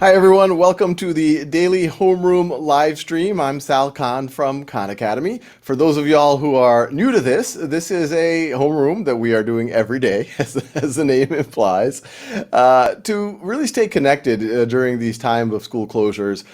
Hi everyone, welcome to the Daily Homeroom live stream. I'm Sal Khan from Khan Academy. For those of y'all who are new to this is a homeroom that we are doing every day, as the name implies, to really stay connected during these times of school closures.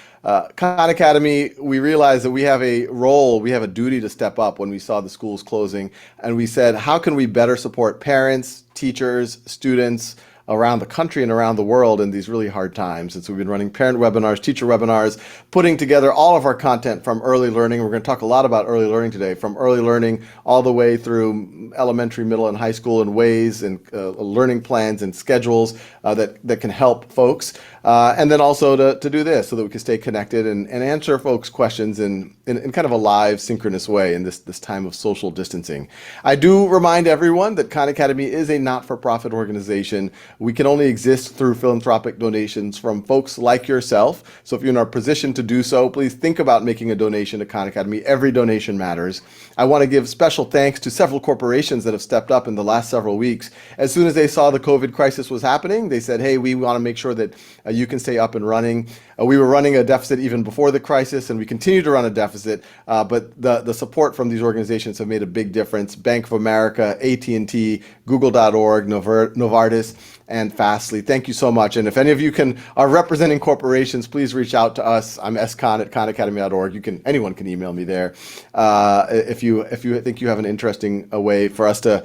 Khan Academy, we realized that we have a role, we have a duty to step up when we saw the schools closing, and we said, how can we better support parents, teachers, students, around the country and around the world in these really hard times. And so we've been running parent webinars, teacher webinars, putting together all of our content from early learning. We're going to talk a lot about early learning today, from early learning all the way through elementary, middle, and high school, and ways and learning plans and schedules that can help folks. And then also to do this so that we can stay connected and answer folks' questions in kind of a live, synchronous way in this time of social distancing. I do remind everyone that Khan Academy is a not-for-profit organization. We can only exist through philanthropic donations from folks like yourself. So if you're in a position to do so, please think about making a donation to Khan Academy. Every donation matters. I want to give special thanks to several corporations that have stepped up in the last several weeks. As soon as they saw the COVID crisis was happening, they said, hey, we want to make sure that you can stay up and running. We were running a deficit even before the crisis, and we continue to run a deficit, but the support from these organizations have made a big difference. Bank of America, AT&T, Google.org, Novartis, and Fastly. Thank you so much. And if any of you are representing corporations, please reach out to us. I'm skhan@khanacademy.org. Anyone can email me there if you think you have an interesting way for us to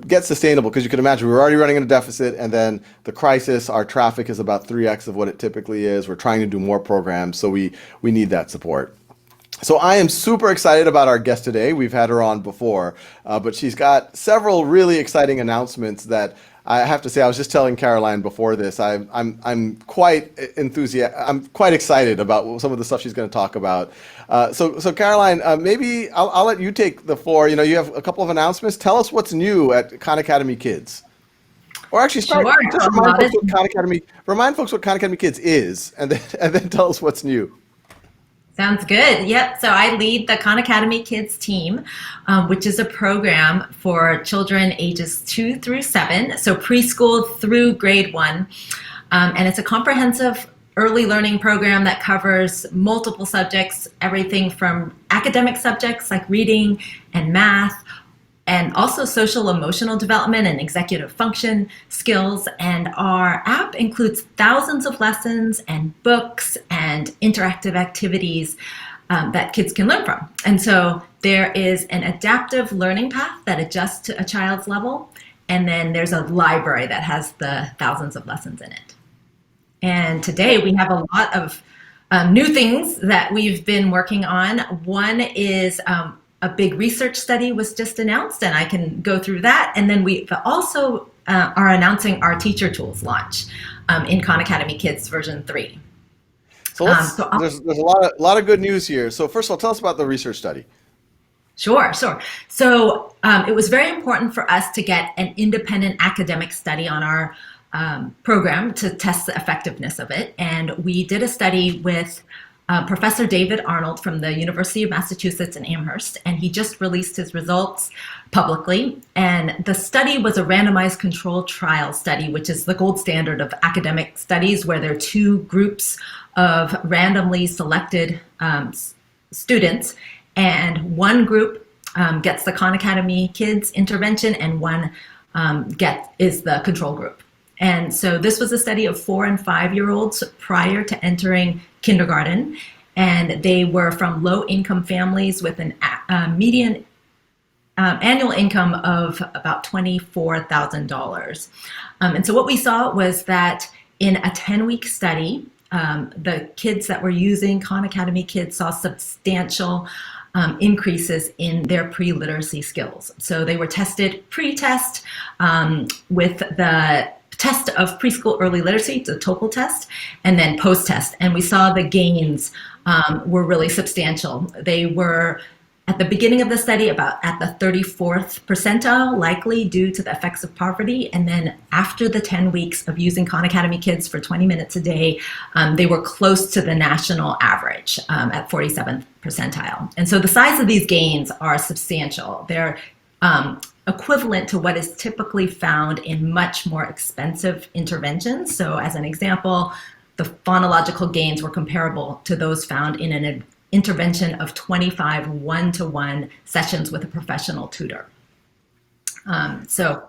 get sustainable. Because you can imagine we're already running in a deficit, and then the crisis, our traffic is about 3x of what it typically is. We're trying to do more programs, so we need that support. So I am super excited about our guest today. We've had her on before, but she's got several really exciting announcements that I have to say. I was just telling Caroline before this. I'm quite enthusiastic. I'm quite excited about some of the stuff she's going to talk about. So Caroline, maybe I'll let you take the floor. You have a couple of announcements. Tell us what's new at Khan Academy Kids. Or actually, Sure. just remind folks what Khan Academy Kids is, and then tell us what's new. Sounds good. Yep. So I lead the Khan Academy Kids team, which is a program for children ages 2 through 7, so preschool through grade 1. And it's a comprehensive early learning program that covers multiple subjects, everything from academic subjects like reading and math, and also social emotional development and executive function skills. And our app includes thousands of lessons and books and interactive activities that kids can learn from. And so there is an adaptive learning path that adjusts to a child's level. And then there's a library that has the thousands of lessons in it. And today we have a lot of new things that we've been working on. One is a big research study was just announced, and I can go through that. And then we also are announcing our teacher tools launch in Khan Academy Kids version 3. So there's a lot of good news here. So first of all, tell us about the research study. Sure. So it was very important for us to get an independent academic study on our program to test the effectiveness of it. And we did a study with Professor David Arnold from the University of Massachusetts in Amherst, and he just released his results publicly. And the study was a randomized controlled trial study, which is the gold standard of academic studies, where there are two groups of randomly selected students, and one group gets the Khan Academy Kids intervention, and one is the control group. And so this was a study of 4 and 5-year-olds prior to entering kindergarten, and they were from low-income families with an median annual income of about $24,000. And so what we saw was that in a 10-week study, the kids that were using Khan Academy Kids saw substantial increases in their pre-literacy skills. So they were tested pre-test with the test of preschool early literacy, the TOEFL test, and then post-test. And we saw the gains were really substantial. They were, at the beginning of the study, about at the 34th percentile, likely due to the effects of poverty. And then after the 10 weeks of using Khan Academy Kids for 20 minutes a day, they were close to the national average at 47th percentile. And so the size of these gains are substantial. They're equivalent to what is typically found in much more expensive interventions. So as an example, the phonological gains were comparable to those found in an intervention of 25 one-to-one sessions with a professional tutor. So,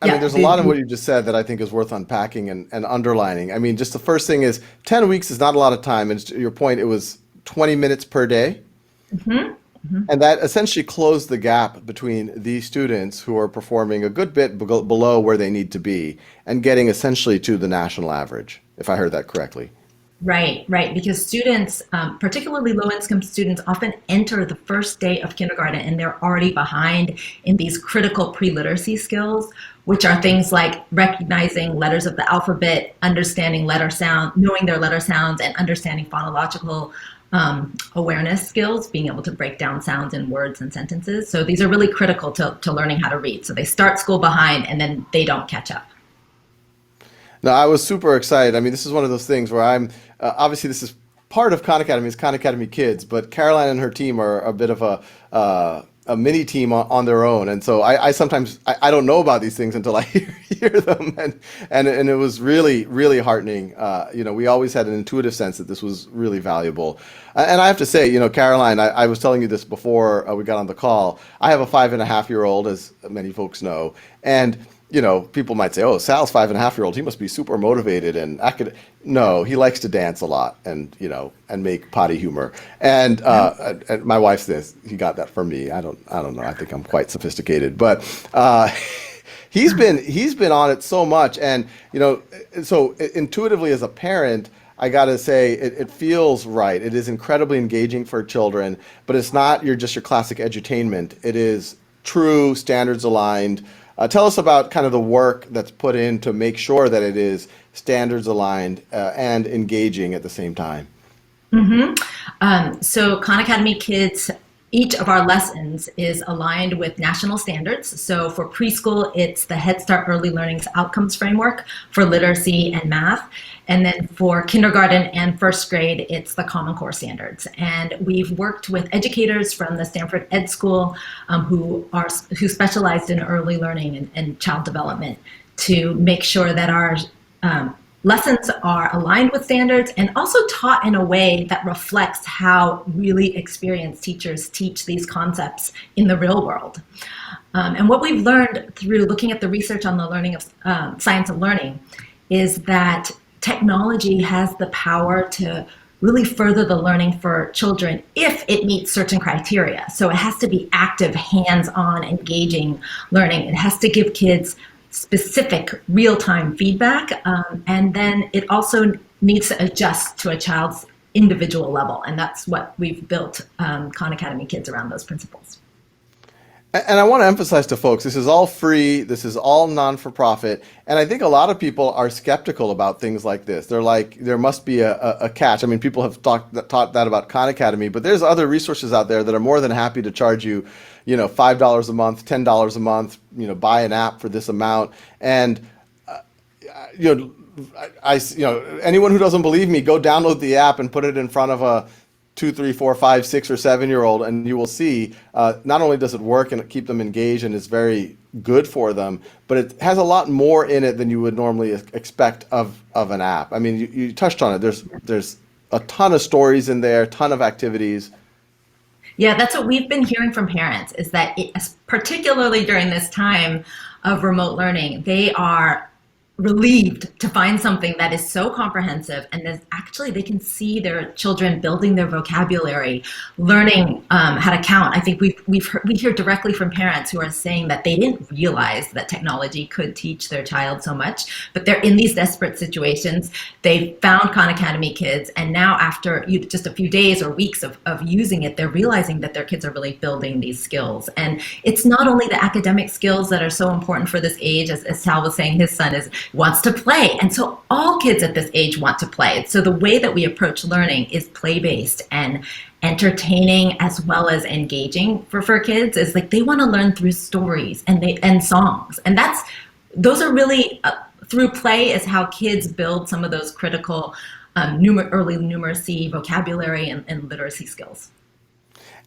I mean, yeah, there's a lot in what you just said that I think is worth unpacking and underlining. I mean, just the first thing is 10 weeks is not a lot of time. And to your point, it was 20 minutes per day. mhm, mhm. And that essentially closed the gap between these students who are performing a good bit below where they need to be and getting essentially to the national average, if I heard that correctly. Right, right. Because students, particularly low income students, often enter the first day of kindergarten and they're already behind in these critical pre literacy skills, which are things like recognizing letters of the alphabet, understanding letter sound, knowing their letter sounds, and understanding phonological awareness skills, being able to break down sounds in words and sentences. So these are really critical to learning how to read. So they start school behind and then they don't catch up. No, I was super excited. I mean, this is one of those things where I'm obviously this is part of Khan Academy, is Khan Academy Kids, but Caroline and her team are a bit of a mini team on their own, and so I sometimes I don't know about these things until I hear them, and it was really heartening. We always had an intuitive sense that this was really valuable, and I have to say, Caroline, I was telling you this before we got on the call. I have a 5.5-year-old, as many folks know, and people might say, "Oh, Sal's 5.5-year-old. He must be super motivated and acad." No, he likes to dance a lot and make potty humor. And my wife says he got that from me. I don't know. I think I'm quite sophisticated, but he's been on it so much, and so intuitively as a parent, I gotta say it feels right. It is incredibly engaging for children, but it's not just your classic edutainment. It is true standards aligned. Tell us about kind of the work that's put in to make sure that it is standards aligned and engaging at the same time. So Khan Academy Kids, each of our lessons is aligned with national standards. So for preschool, it's the Head Start Early Learning Outcomes Framework for literacy and math. And then for kindergarten and first grade, it's the Common Core standards. And we've worked with educators from the Stanford Ed School who specialized in early learning and child development to make sure that our lessons are aligned with standards and also taught in a way that reflects how really experienced teachers teach these concepts in the real world. And what we've learned through looking at the research on the learning of science of learning is that technology has the power to really further the learning for children if it meets certain criteria. So it has to be active, hands-on, engaging learning. It has to give kids specific real-time feedback, and then it also needs to adjust to a child's individual level, and that's what we've built Khan Academy Kids around those principles. And I want to emphasize to folks, this is all free, this is all non-for-profit, and I think a lot of people are skeptical about things like this. They're like, there must be a catch. I mean, people have taught that about Khan Academy, but there's other resources out there that are more than happy to charge you, $5 a month, $10 a month, buy an app for this amount. And, anyone who doesn't believe me, go download the app and put it in front of a 2, 3, 4, 5, 6, or 7-year-old, and you will see not only does it work and keep them engaged and is very good for them, but it has a lot more in it than you would normally expect of an app. I mean, you touched on it. There's a ton of stories in there, a ton of activities. Yeah, that's what we've been hearing from parents is that particularly during this time of remote learning, they are relieved to find something that is so comprehensive and that actually they can see their children building their vocabulary, learning how to count. I think we hear directly from parents who are saying that they didn't realize that technology could teach their child so much, but they're in these desperate situations. They found Khan Academy Kids, and now after just a few days or weeks of using it, they're realizing that their kids are really building these skills. And it's not only the academic skills that are so important for this age, as Sal was saying, his son wants to play. And so all kids at this age want to play. So the way that we approach learning is play-based and entertaining as well as engaging for kids. Is like they want to learn through stories and songs. And those are really through play is how kids build some of those critical early numeracy, vocabulary, and literacy skills.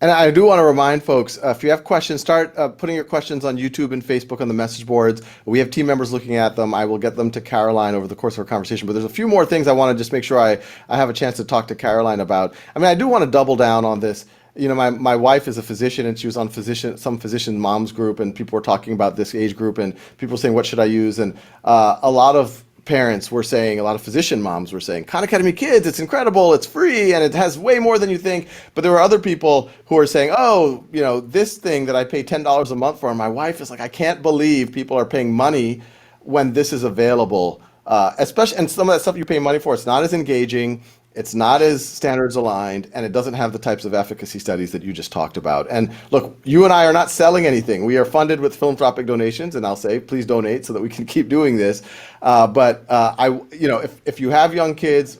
And I do want to remind folks, if you have questions, start putting your questions on YouTube and Facebook on the message boards. We have team members looking at them. I will get them to Caroline over the course of our conversation. But there's a few more things I want to just make sure I have a chance to talk to Caroline about. I mean, I do want to double down on this. You know, my wife is a physician, and she was on some physician moms group, and people were talking about this age group, and people were saying, what should I use? And a lot of parents were saying, a lot of physician moms were saying, Khan Academy Kids, it's incredible, it's free, and it has way more than you think. But there were other people who were saying, oh, you know, this thing that I pay $10 a month for, and my wife is like, I can't believe people are paying money when this is available. Especially, and some of that stuff you pay money for, it's not as engaging, it's not as standards aligned, and it doesn't have the types of efficacy studies that you just talked about. And look, you and I are not selling anything. We are funded with philanthropic donations, and I'll say, please donate so that we can keep doing this. You know, if you have young kids,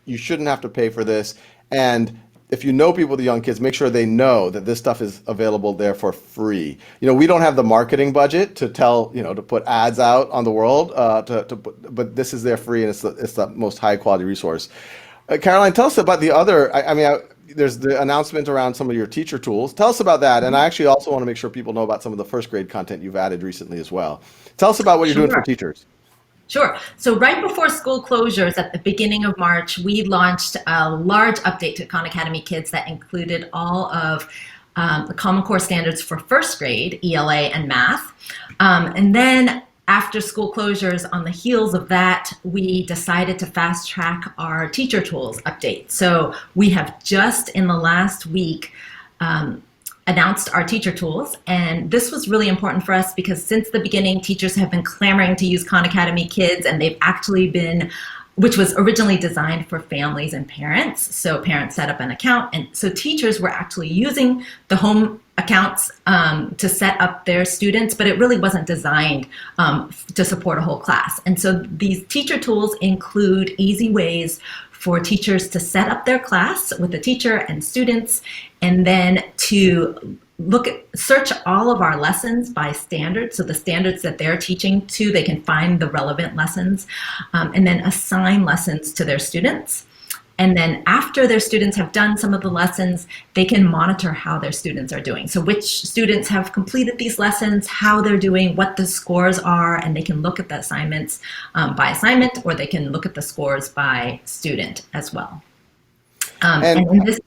you shouldn't have to pay for this. And if you know people with young kids, make sure they know that this stuff is available there for free. You know, we don't have the marketing budget to tell, you know, to put ads out on the world, but this is there free, and it's the most high quality resource. Caroline, tell us about the other. There's the announcement around some of your teacher tools. Tell us about that, and I actually also want to make sure people know about some of the first grade content you've added recently as well. Tell us about what you're doing for teachers. Sure. So right before school closures at the beginning of March, we launched a large update to Khan Academy Kids that included all of the Common Core standards for first grade, ELA and math. And then after school closures, on the heels of that, we decided to fast track our teacher tools update. So we have just in the last week announced our teacher tools. And this was really important for us because since the beginning, teachers have been clamoring to use Khan Academy Kids, and they've actually been, which was originally designed for families and parents. So parents set up an account. And so teachers were actually using the home accounts to set up their students, but it really wasn't designed to support a whole class. And so these teacher tools include easy ways for teachers to set up their class with the teacher and students, and then to search all of our lessons by standards. So the standards that they're teaching to, they can find the relevant lessons, and then assign lessons to their students. And then after their students have done some of the lessons, they can monitor how their students are doing. So which students have completed these lessons, how they're doing, what the scores are, and they can look at the assignments by assignment, or they can look at the scores by student as well. And in this,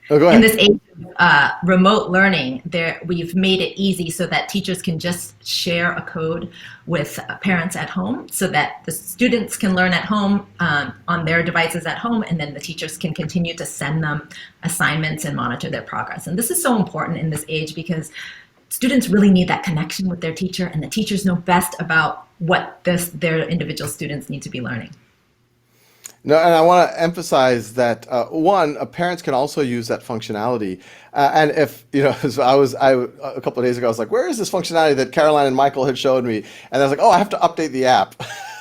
go ahead. In this age of remote learning, we've made it easy so that teachers can just share a code with parents at home so that the students can learn at home on their devices at home, and then the teachers can continue to send them assignments and monitor their progress. And this is so important in this age because students really need that connection with their teacher, and the teachers know best about what their individual students need to be learning. No, and I want to emphasize that parents can also use that functionality. And if you know, so I a couple of days ago, I was like, "Where is this functionality that Caroline and Michael had showed me?" And I was like, "Oh, I have to update the app."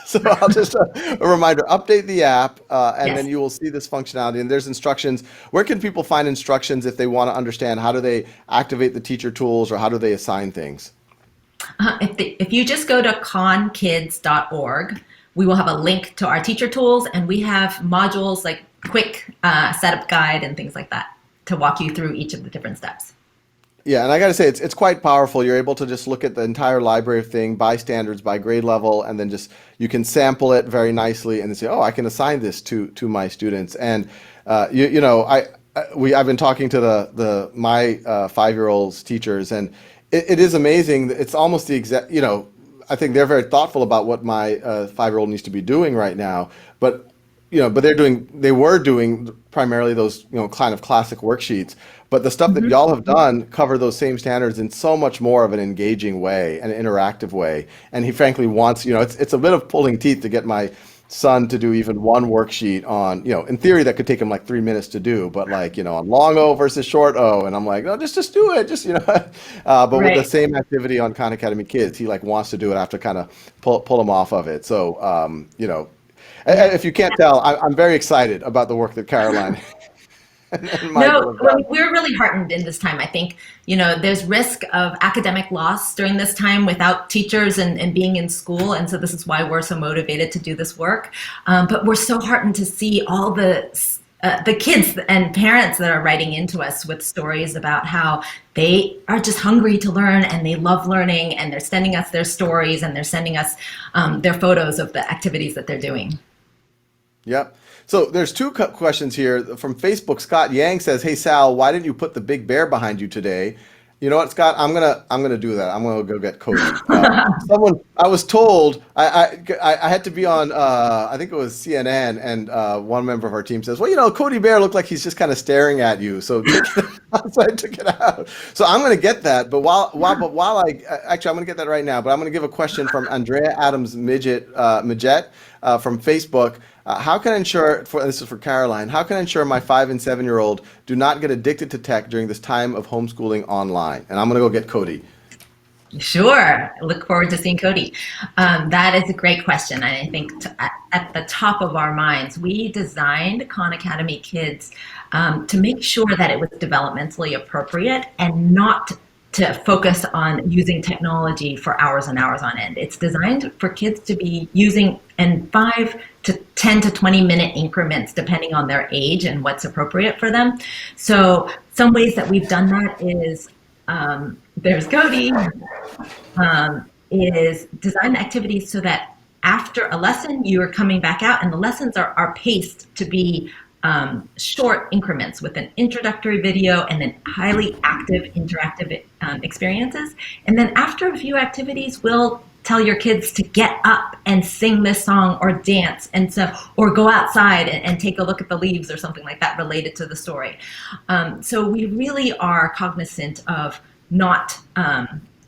So I'll just a reminder: update the app, and Yes. then you will see this functionality. And there's instructions. Where can people find instructions if they want to understand how do they activate the teacher tools or how do they assign things? If you just go to conkids.org, we will have a link to our teacher tools, and we have modules like quick setup guide and things like that to walk you through each of the different steps. Yeah, and I got to say, it's quite powerful. You're able to just look at the entire library of thing by standards, by grade level, and then just you can sample it very nicely and then say, oh, I can assign this to my students. And I've been talking to my 5-year-old's teachers, and it is amazing. It's almost the exact, I think they're very thoughtful about what my 5-year-old needs to be doing right now, but they were doing primarily those kind of classic worksheets, but the stuff that y'all have done cover those same standards in so much more of an engaging way, an interactive way. And he frankly wants, it's a bit of pulling teeth to get my son to do even one worksheet on, in theory that could take him like 3 minutes to do, but on long O versus short O, and I'm like, no, just do it, but with the same activity on Khan Academy Kids, he wants to do it after kind of pull him off of it. So, if you can't tell, I'm very excited about the work that Caroline and Michael have done. We're really heartened in this time. I think, there's risk of academic loss during this time without teachers and being in school. And so this is why we're so motivated to do this work. But we're so heartened to see all the the kids and parents that are writing into us with stories about how they are just hungry to learn and they love learning, and they're sending us their stories and they're sending us their photos of the activities that they're doing. Yep. So there's two questions here from Facebook. Scott Yang says, "Hey Sal, why didn't you put the big bear behind you today?" You know what, Scott? I'm gonna do that. I'm gonna go get Cody. Someone I was told I had to be on I think it was CNN, and one member of our team says, "Well, Cody Bear looked like he's just kind of staring at you, so take it out." So I took it out. So I'm gonna get that. But while I actually I'm gonna get that right now. But I'm gonna give a question from Andrea Adams Midget from Facebook. How can I ensure, this is for Caroline, how can I ensure my 5 and 7-year-old do not get addicted to tech during this time of homeschooling online? And I'm going to go get Cody. Sure. I look forward to seeing Cody. That is a great question. And I think at the top of our minds, we designed Khan Academy Kids to make sure that it was developmentally appropriate and not to focus on using technology for hours and hours on end. It's designed for kids to be using in 5 to 10 to 20-minute increments, depending on their age and what's appropriate for them. So some ways that we've done that is, there's Cody, is design activities so that after a lesson, you are coming back out, and the lessons are paced to be short increments with an introductory video and then highly active interactive experiences. And then after a few activities, we'll tell your kids to get up and sing this song or dance and so, or go outside and take a look at the leaves or something like that related to the story. So we really are cognizant of not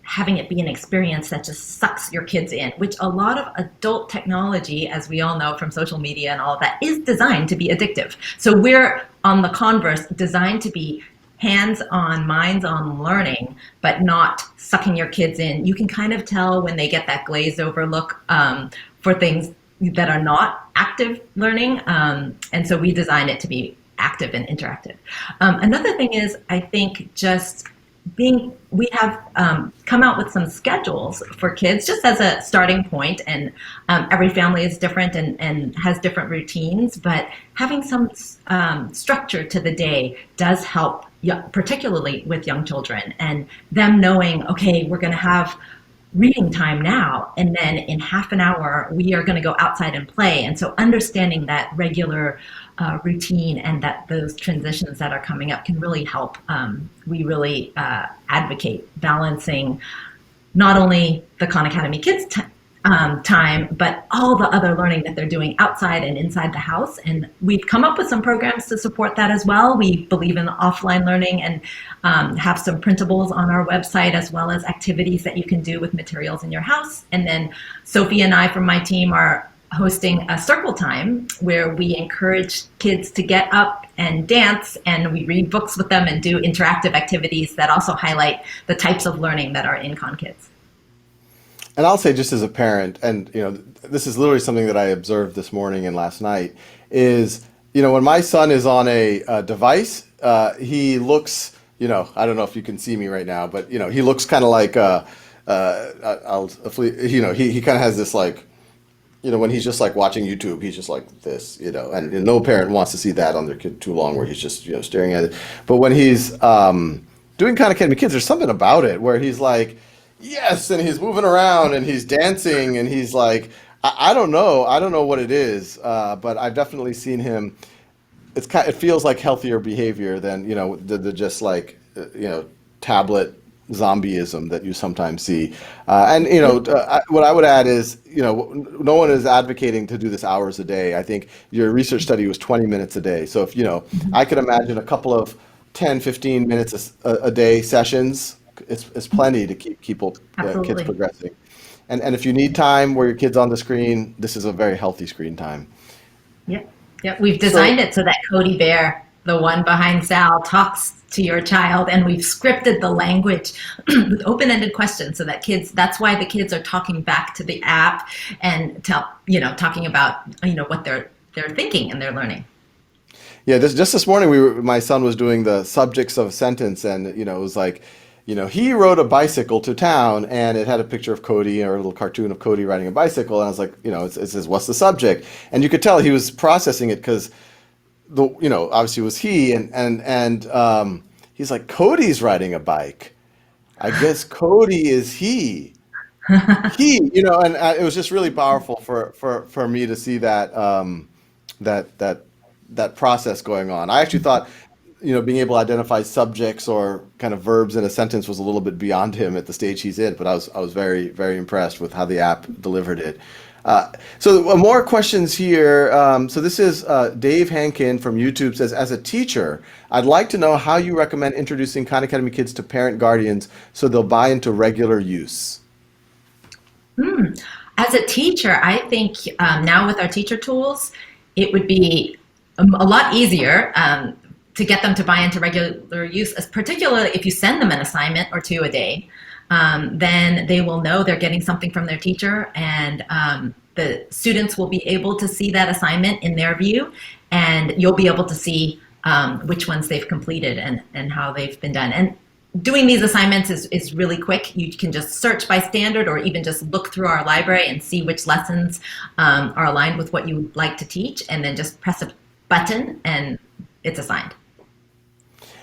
having it be an experience that just sucks your kids in, which a lot of adult technology, as we all know from social media and all of that, is designed to be addictive. So we're, on the converse, designed to be hands-on, minds-on learning, but not sucking your kids in. You can kind of tell when they get that glazed over look for things that are not active learning. And so we designed it to be active and interactive. Another thing is, I think, just we have come out with some schedules for kids just as a starting point, and every family is different and has different routines, but having some structure to the day does help, particularly with young children, and them knowing, okay, we're going to have reading time now, and then in half an hour we are going to go outside and play. And so understanding that regular routine and that those transitions that are coming up can really help. We really advocate balancing not only the Khan Academy Kids time, but all the other learning that they're doing outside and inside the house. And we've come up with some programs to support that as well. We believe in offline learning and have some printables on our website, as well as activities that you can do with materials in your house. And then Sophie and I from my team are hosting a circle time where we encourage kids to get up and dance, and we read books with them and do interactive activities that also highlight the types of learning that are in Khan Kids. And I'll say, just as a parent, and this is literally something that I observed this morning and last night, is when my son is on a device, he looks, I don't know if you can see me right now, but he looks kind of like he kind of has this, like, when he's just like watching YouTube, he's just like this, and no parent wants to see that on their kid too long, where he's just staring at it. But when he's doing Khan Academy Kids, there's something about it where he's like, yes, and he's moving around and he's dancing and he's like, I don't know what it is, but I've definitely seen him. It feels like healthier behavior than the just like tablet zombieism that you sometimes see. What I would add is, no one is advocating to do this hours a day. I think your research study was 20 minutes a day. So if I could imagine a couple of 10, 15 minutes a day sessions. It's plenty to keep kids progressing. And if you need time where your kid's on the screen, this is a very healthy screen time. Yep. We've designed it so that Cody Bear, the one behind Sal, talks to your child, and we've scripted the language with open-ended questions so that that's why the kids are talking back to the app and talking about what they're thinking and they're learning. Yeah, just this morning my son was doing the subjects of a sentence, and it was like, he rode a bicycle to town, and it had a picture of Cody, or a little cartoon of Cody riding a bicycle. And I was like, it says, what's the subject? And you could tell he was processing it, because obviously it was he, and he's like, Cody's riding a bike. I guess Cody is and it was just really powerful for me to see that that that process going on. I actually thought, being able to identify subjects or kind of verbs in a sentence was a little bit beyond him at the stage he's in, but I was very very impressed with how the app delivered it. More questions here. So this is Dave Hankin from YouTube says, as a teacher, I'd like to know how you recommend introducing Khan Academy kids to parent guardians so they'll buy into regular use. As a teacher, I think now with our teacher tools, it would be a lot easier to get them to buy into regular use, particularly if you send them an assignment or two a day. Then they will know they're getting something from their teacher, and the students will be able to see that assignment in their view, and you'll be able to see which ones they've completed and how they've been done. And doing these assignments is really quick. You can just search by standard or even just look through our library and see which lessons are aligned with what you would like to teach, and then just press a button and it's assigned.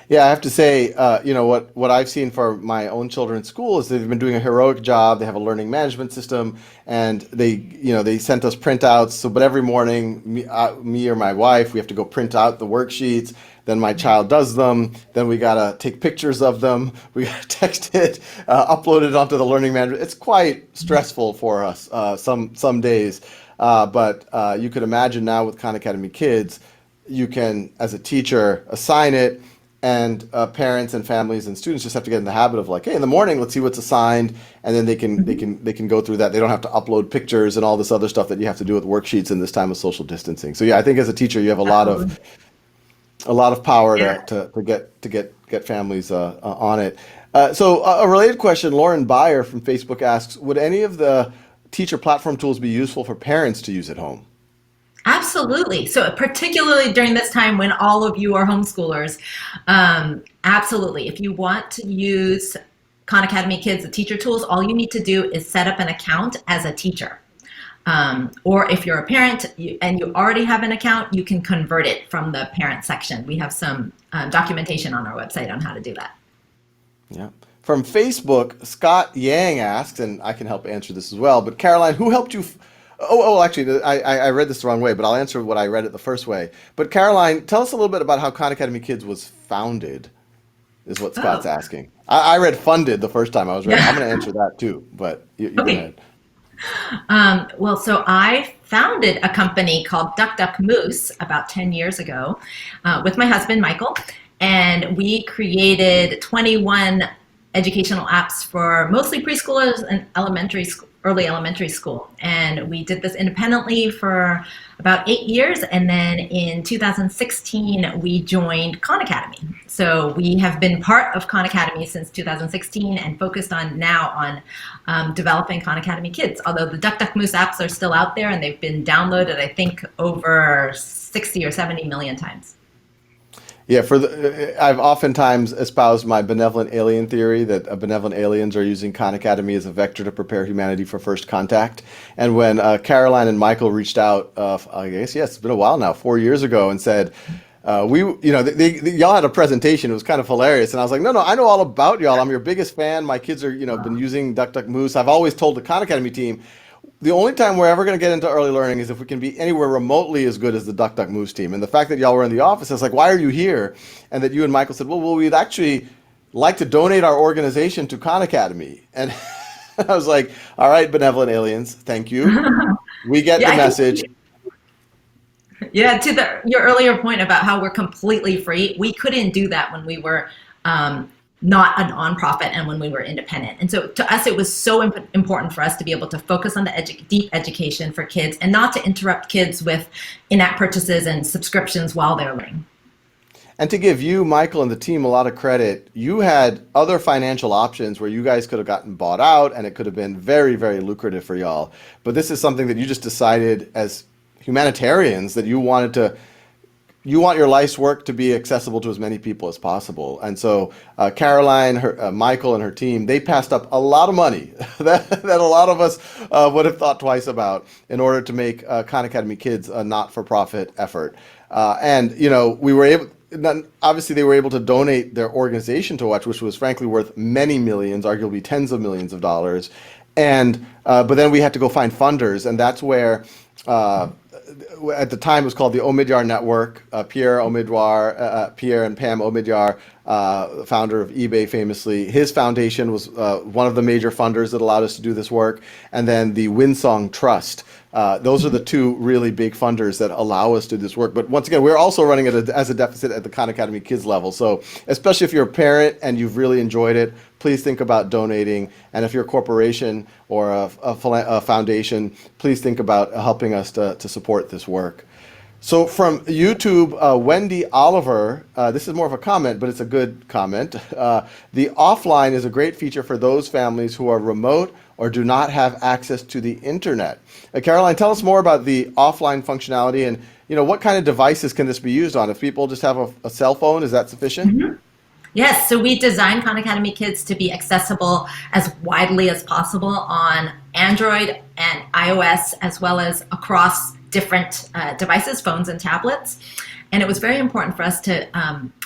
Yeah, I have to say, what I've seen for my own children in school is they've been doing a heroic job. They have a learning management system, and they sent us printouts. So, but every morning, me or my wife, we have to go print out the worksheets. Then my child does them. Then we gotta take pictures of them. We gotta text it, upload it onto the learning management. It's quite stressful for us some days. But you could imagine now with Khan Academy Kids, you can, as a teacher, assign it, and parents and families and students just have to get in the habit of like, hey, in the morning, let's see what's assigned, and then they can go through that. They don't have to upload pictures and all this other stuff that you have to do with worksheets in this time of social distancing. So yeah, I think as a teacher, you have a lot of power Yeah. to get families on it. So a related question, Lauren Byer from Facebook asks, would any of the teacher platform tools be useful for parents to use at home? Absolutely. So particularly during this time when all of you are homeschoolers, absolutely. If you want to use Khan Academy Kids, the teacher tools, all you need to do is set up an account as a teacher. Or if you're a parent and you already have an account, you can convert it from the parent section. We have some documentation on our website on how to do that. Yeah. From Facebook, Scott Yang asks, and I can help answer this as well, but Caroline, who helped you? Actually, I read this the wrong way, but I'll answer what I read it the first way. But Caroline, tell us a little bit about how Khan Academy Kids was founded, is what Scott's Oh, asking. I read funded the first time I was reading. I'm yeah. going to answer that too, but you go Okay. ahead. Well, so I founded a company called Duck Duck Moose about 10 years ago with my husband, Michael, and we created 21 educational apps for mostly preschoolers and elementary school, early elementary school. And we did this independently for about 8 years. And then in 2016, we joined Khan Academy. So we have been part of Khan Academy since 2016 and focused on now on developing Khan Academy Kids. Although the Duck Duck Moose apps are still out there and they've been downloaded, I think, over 60 or 70 million times. Yeah, I've oftentimes espoused my benevolent alien theory that benevolent aliens are using Khan Academy as a vector to prepare humanity for first contact. And when Caroline and Michael reached out, I guess yes, it's been a while now, 4 years ago, and said, y'all had a presentation. It was kind of hilarious, and I was like, no, I know all about y'all. I'm your biggest fan. My kids are, been using Duck Duck Moose. I've always told the Khan Academy team, the only time we're ever going to get into early learning is if we can be anywhere remotely as good as the Duck Duck Moose team. And the fact that y'all were in the office, I was like, why are you here? And that you and Michael said, well, we'd actually like to donate our organization to Khan Academy. And I was like, all right, benevolent aliens, thank you. We get Yeah, the I message. think yeah, to your earlier point about how we're completely free, we couldn't do that when we were not a nonprofit and when we were independent. And so to us, it was so important for us to be able to focus on the deep education for kids and not to interrupt kids with in-app purchases and subscriptions while they're learning. And to give you, Michael, and the team a lot of credit, you had other financial options where you guys could have gotten bought out and it could have been very, very lucrative for y'all. But this is something that you just decided as humanitarians that you wanted to you want your life's work to be accessible to as many people as possible. And so Caroline, Michael, and her team, they passed up a lot of money that a lot of us would have thought twice about in order to make Khan Academy Kids a not-for-profit effort. And we were able. Obviously, they were able to donate their organization to Watch, which was frankly worth many millions, arguably tens of millions of dollars. And but then we had to go find funders, and that's where at the time it was called the Omidyar Network. Pierre and Pam Omidyar, founder of eBay famously, his foundation was one of the major funders that allowed us to do this work. And then the Winsong Trust. Those are the two really big funders that allow us to do this work. But once again, we're also running it as a deficit at the Khan Academy Kids level. So especially if you're a parent and you've really enjoyed it, please think about donating. And if you're a corporation or a foundation, please think about helping us to support this work. So from YouTube, Wendy Oliver, this is more of a comment, but it's a good comment. The offline is a great feature for those families who are remote or do not have access to the internet. Caroline, tell us more about the offline functionality and what kind of devices can this be used on? If people just have a cell phone, is that sufficient? Mm-hmm. Yes, so we designed Khan Academy Kids to be accessible as widely as possible on Android and iOS, as well as across different devices, phones and tablets. And it was very important for us to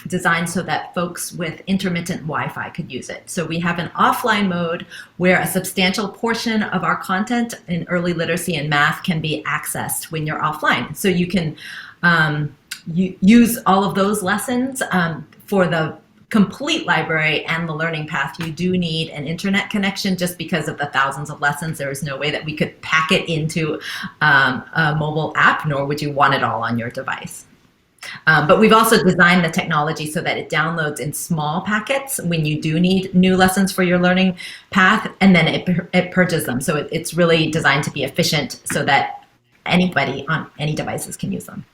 design so that folks with intermittent Wi-Fi could use it. So we have an offline mode where a substantial portion of our content in early literacy and math can be accessed when you're offline. So you can use all of those lessons for the complete library and the learning path. You do need an internet connection just because of the thousands of lessons. There is no way that we could pack it into a mobile app, nor would you want it all on your device. But we've also designed the technology so that it downloads in small packets when you do need new lessons for your learning path, and then it purges them. So it's really designed to be efficient so that anybody on any devices can use them.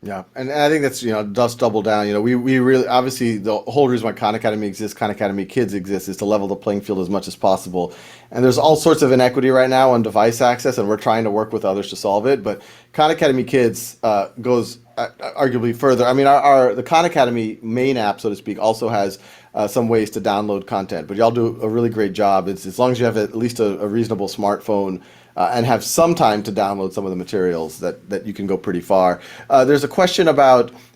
Yeah, and I think that's, does double down. We really, obviously, the whole reason why Khan Academy exists, Khan Academy Kids exists, is to level the playing field as much as possible. And there's all sorts of inequity right now on device access, and we're trying to work with others to solve it. But Khan Academy Kids goes arguably further. I mean, the Khan Academy main app, so to speak, also has some ways to download content. But y'all do a really great job. It's as long as you have at least a reasonable smartphone and have some time to download some of the materials that you can go pretty far. There's a question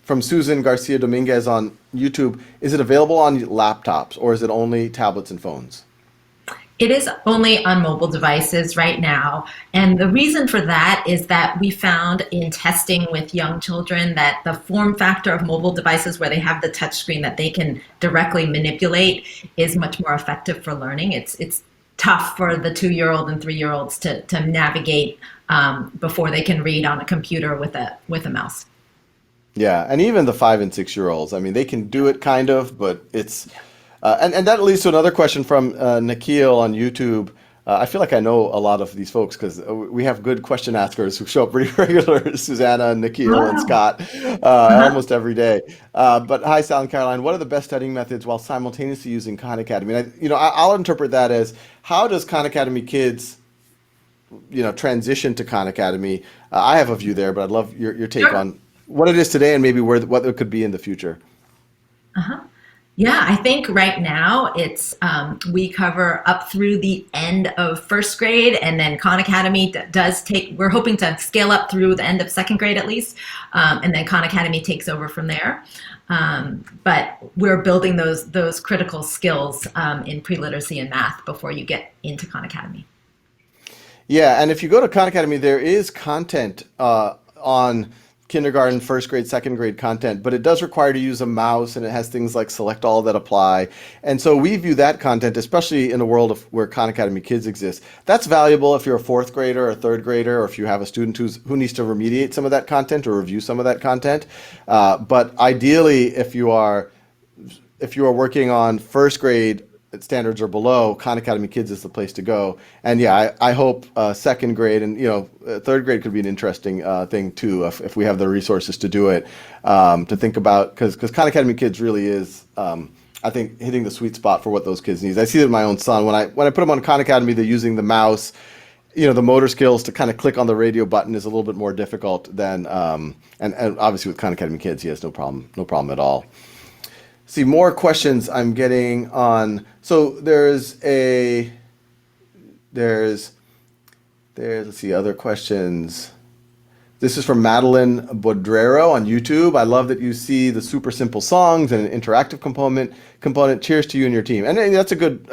from Susan Garcia Dominguez on YouTube. Is it available on laptops or is it only tablets and phones? It is only on mobile devices right now. And the reason for that is that we found in testing with young children that the form factor of mobile devices where they have the touch screen that they can directly manipulate is much more effective for learning. It's tough for the 2-year-old and 3-year-olds to navigate before they can read on a computer with a mouse. Yeah, and even the 5 and 6-year-olds, I mean, they can do it kind of, but it's and that leads to another question from Nikhil on YouTube. I feel like I know a lot of these folks because we have good question askers who show up pretty regular, Susanna, Nikhil, and Scott, almost every day. But hi, Sal and Caroline. What are the best studying methods while simultaneously using Khan Academy? And I'll interpret that as, how does Khan Academy Kids, transition to Khan Academy? I have a view there, but I'd love your take on what it is today and maybe what it could be in the future. Uh-huh. Yeah, I think right now it's we cover up through the end of first grade, and then Khan Academy we're hoping to scale up through the end of second grade at least, and then Khan Academy takes over from there. But we're building those critical skills in pre-literacy and math before you get into Khan Academy. Yeah, and if you go to Khan Academy, there is content on kindergarten, first grade, second grade content, but it does require to use a mouse, and it has things like select all that apply. And so we view that content, especially in a world where Khan Academy Kids exist, that's valuable if you're a fourth grader or a third grader, or if you have a student who needs to remediate some of that content or review some of that content. But ideally, if you are working on first grade standards or below, Khan Academy Kids is the place to go. And yeah, I hope second grade and third grade could be an interesting thing too if we have the resources to do it, to think about, because Khan Academy Kids really is I think hitting the sweet spot for what those kids need. I see it in my own son when I put him on Khan Academy, they're using the mouse. the motor skills to kind of click on the radio button is a little bit more difficult than, and obviously with Khan Academy Kids, he has no problem at all. See, more questions I'm getting on. So let's see, other questions. This is from Madeline Bodrero on YouTube. I love that you see the super simple songs and an interactive component. Cheers to you and your team. And that's a good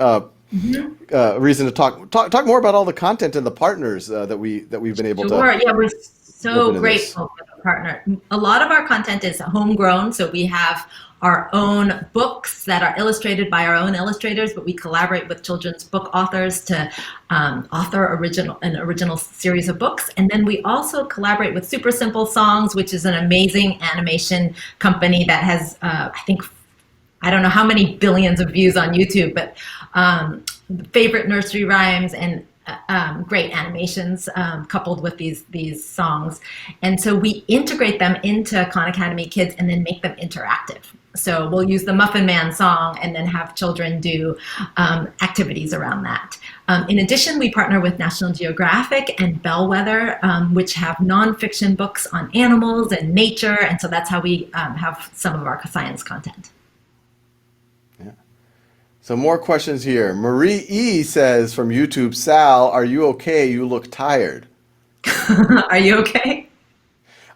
reason to talk more about all the content and the partners that we've been able to. Sure. Yeah, we're so grateful for the partner. A lot of our content is homegrown, so we have our own books that are illustrated by our own illustrators, but we collaborate with children's book authors to author an original series of books. And then we also collaborate with Super Simple Songs, which is an amazing animation company that has, I don't know how many billions of views on YouTube, but favorite nursery rhymes and great animations coupled with these songs. And so we integrate them into Khan Academy Kids and then make them interactive. So we'll use the Muffin Man song and then have children do activities around that. In addition, we partner with National Geographic and Bellwether, which have nonfiction books on animals and nature. And so that's how we have some of our science content. Yeah. So more questions here. Marie E says from YouTube, Sal, are you okay? You look tired. Are you okay?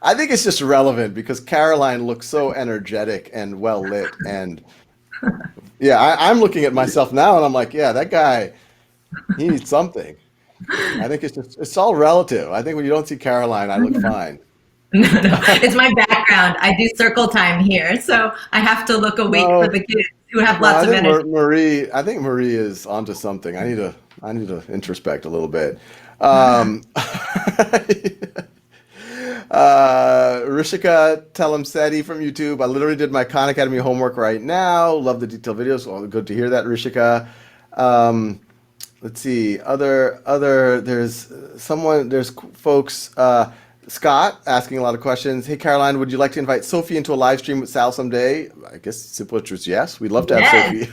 I think it's just relevant because Caroline looks so energetic and well lit, and yeah, I'm looking at myself now and I'm like, yeah, that guy, he needs something. I think it's all relative. I think when you don't see Caroline, I look fine. No, it's my background. I do circle time here, so I have to look awake for the kids who have lots of energy. I think Marie is onto something. I need to introspect a little bit. Rishika Telemseti from YouTube. I literally did my Khan Academy homework right now. Love the detailed videos. Oh, good to hear that, Rishika. Let's see. There's folks. Scott asking a lot of questions. Hey, Caroline, would you like to invite Sophie into a live stream with Sal someday? I guess simple answer is yes. We'd love to have Sophie.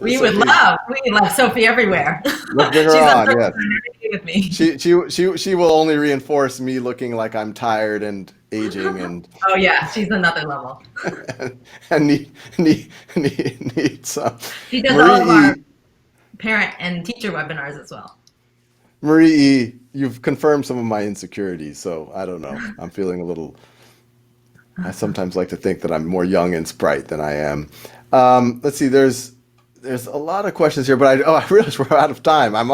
We love Sophie everywhere. Let's bring her on. Yes. With me. She will only reinforce me looking like I'm tired and aging and. Oh yeah, she's another level. and need some. She does all of our parent and teacher webinars as well. Marie E, you've confirmed some of my insecurities, so I don't know. I'm feeling a little. I sometimes like to think that I'm more young and sprite than I am. Let's see. There's a lot of questions here, but I realize we're out of time. I'm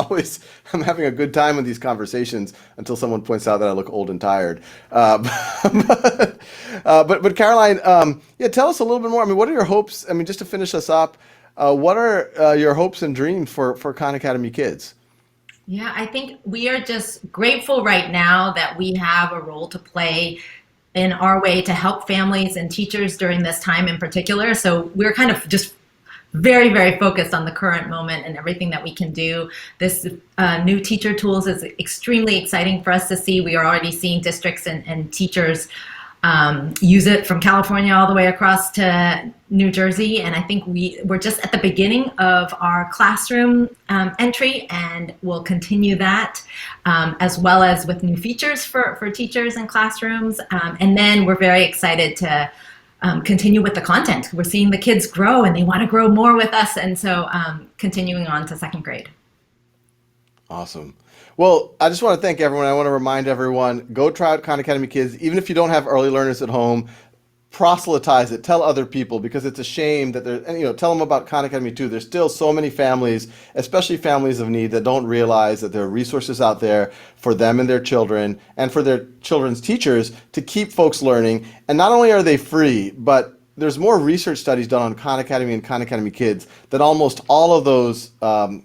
having a good time with these conversations until someone points out that I look old and tired. But Caroline, tell us a little bit more. I mean, what are your hopes? I mean, just to finish us up, what are your hopes and dreams for Khan Academy Kids? Yeah, I think we are just grateful right now that we have a role to play in our way to help families and teachers during this time in particular. So we're kind of just very, very focused on the current moment and everything that we can do. This new teacher tools is extremely exciting for us to see. We are already seeing districts and teachers use it from California all the way across to New Jersey. And I think we're just at the beginning of our classroom entry, and we'll continue that as well as with new features for teachers and classrooms. And then we're very excited to continue with the content. We're seeing the kids grow and they want to grow more with us. And so continuing on to second grade. Awesome. Well, I just want to thank everyone. I want to remind everyone, go try out Khan Academy Kids. Even if you don't have early learners at home, proselytize it, tell other people, because it's a shame that tell them about Khan Academy too. There's still so many families, especially families of need, that don't realize that there are resources out there for them and their children and for their children's teachers to keep folks learning. And not only are they free, but there's more research studies done on Khan Academy and Khan Academy Kids than almost all of those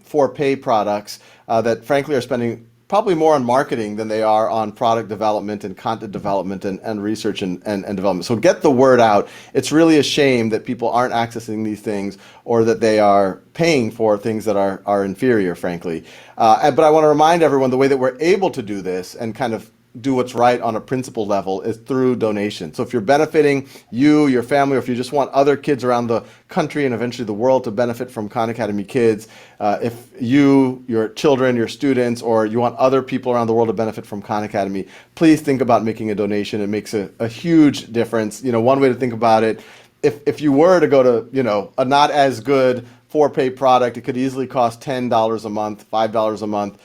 for pay products that frankly are spending probably more on marketing than they are on product development and content development and research and development. So get the word out. It's really a shame that people aren't accessing these things, or that they are paying for things that are inferior, frankly. But I want to remind everyone the way that we're able to do this and kind of do what's right on a principle level is through donation. So if you're benefiting you, your family, or if you just want other kids around the country and eventually the world to benefit from Khan Academy Kids, if you, your children, your students, or you want other people around the world to benefit from Khan Academy, please think about making a donation. It makes a huge difference. You know, one way to think about it, if you were to go to, you know, a not as good for-pay product, it could easily cost $10 a month, $5 a month.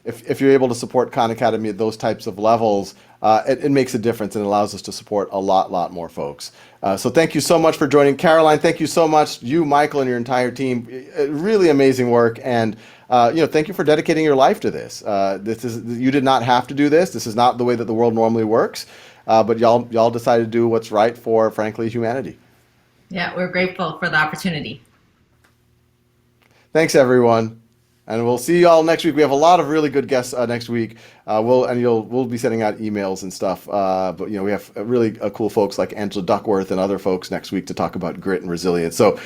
If you're able to support Khan Academy at those types of levels, it makes a difference and allows us to support a lot more folks. So thank you so much for joining. Caroline, thank you so much. You, Michael, and your entire team, really amazing work. And you know, thank you for dedicating your life to this. You did not have to do this. This is not the way that the world normally works. But y'all decided to do what's right for, frankly, humanity. Yeah, we're grateful for the opportunity. Thanks, everyone. And we'll see y'all next week. We have a lot of really good guests next week. We'll be sending out emails and stuff. But you know, we have really cool folks like Angela Duckworth and other folks next week to talk about grit and resilience. So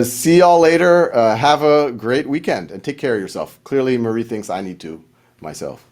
see y'all later. Have a great weekend and take care of yourself. Clearly, Marie thinks I need to myself.